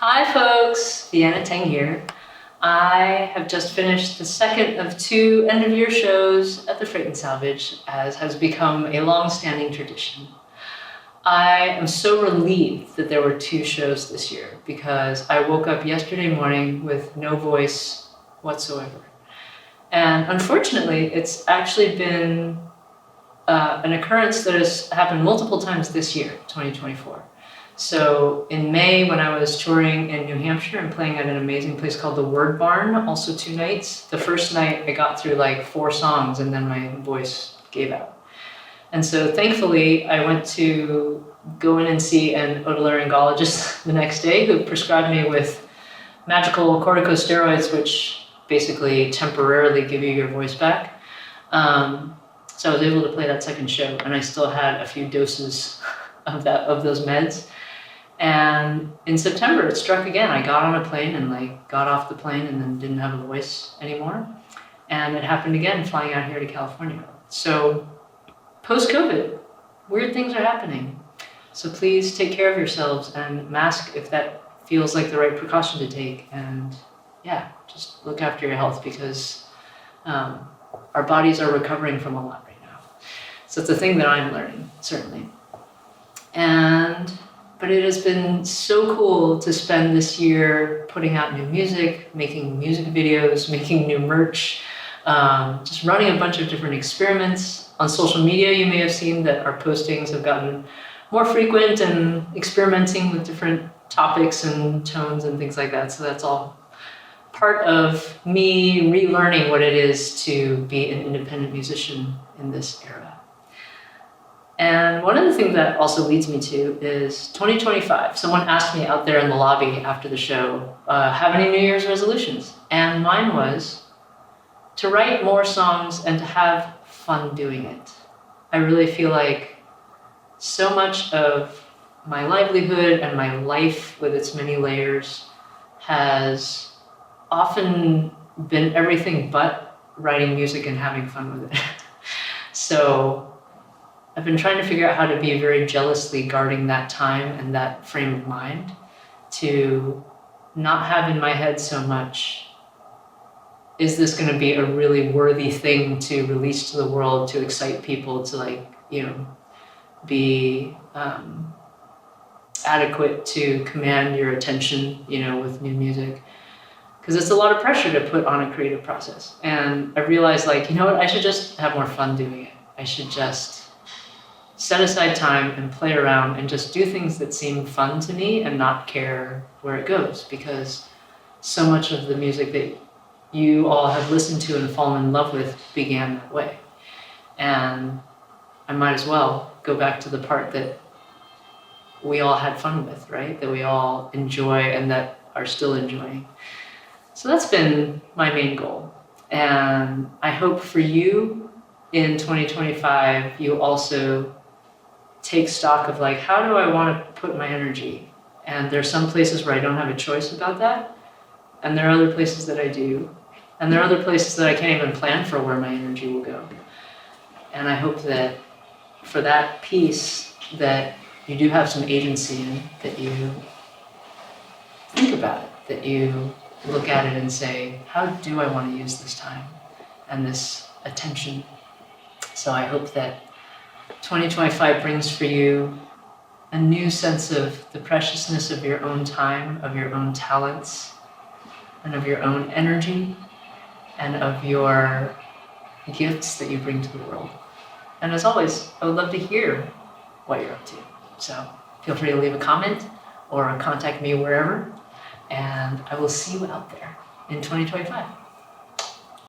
Hi folks, Vienna Teng here. I have just finished the second of two end-of-year shows at the Freight and Salvage, as has become a long-standing tradition. I am so relieved that there were two shows this year because I woke up yesterday morning with no voice whatsoever. And unfortunately, it's actually been an occurrence that has happened multiple times this year, 2024. So in May, when I was touring in New Hampshire and playing at an amazing place called the Word Barn, also 2 nights, the first night I got through like 4 songs and then my voice gave out. And so thankfully I went to go in and see an otolaryngologist the next day who prescribed me with magical corticosteroids, which basically temporarily give you your voice back. So I was able to play that second show and I still had a few doses of those meds. And in September, it struck again. I got on a plane and got off the plane and then didn't have a voice anymore. And it happened again flying out here to California. So post-COVID, weird things are happening. So please take care of yourselves and mask if that feels like the right precaution to take. And yeah, just look after your health because our bodies are recovering from a lot right now. So it's a thing that I'm learning, certainly. But it has been so cool to spend this year putting out new music, making music videos, making new merch, just running a bunch of different experiments. On social media, you may have seen that our postings have gotten more frequent and experimenting with different topics and tones and things like that. So that's all part of me relearning what it is to be an independent musician in this era. And one of the things that also leads me to is 2025. Someone asked me out there in the lobby after the show, have any New Year's resolutions? And mine was to write more songs and to have fun doing it. I really feel like so much of my livelihood and my life with its many layers has often been everything but writing music and having fun with it. So I've been trying to figure out how to be very jealously guarding that time and that frame of mind to not have in my head so much, is this going to be a really worthy thing to release to the world, to excite people, to be adequate to command your attention, with new music. Because it's a lot of pressure to put on a creative process. And I realized I should just have more fun doing it. I should just set aside time and play around and just do things that seem fun to me and not care where it goes, because so much of the music that you all have listened to and fallen in love with began that way. And I might as well go back to the part that we all had fun with, right? That we all enjoy and that are still enjoying. So that's been my main goal. And I hope for you in 2025, you also take stock of how do I want to put my energy? And there's some places where I don't have a choice about that. And there are other places that I do. And there are other places that I can't even plan for where my energy will go. And I hope that for that piece that you do have some agency in, that you think about it, that you look at it and say, how do I want to use this time and this attention? So I hope that 2025 brings for you a new sense of the preciousness of your own time, of your own talents, and of your own energy, and of your gifts that you bring to the world. And as always, I would love to hear what you're up to. So feel free to leave a comment or contact me wherever, and I will see you out there in 2025.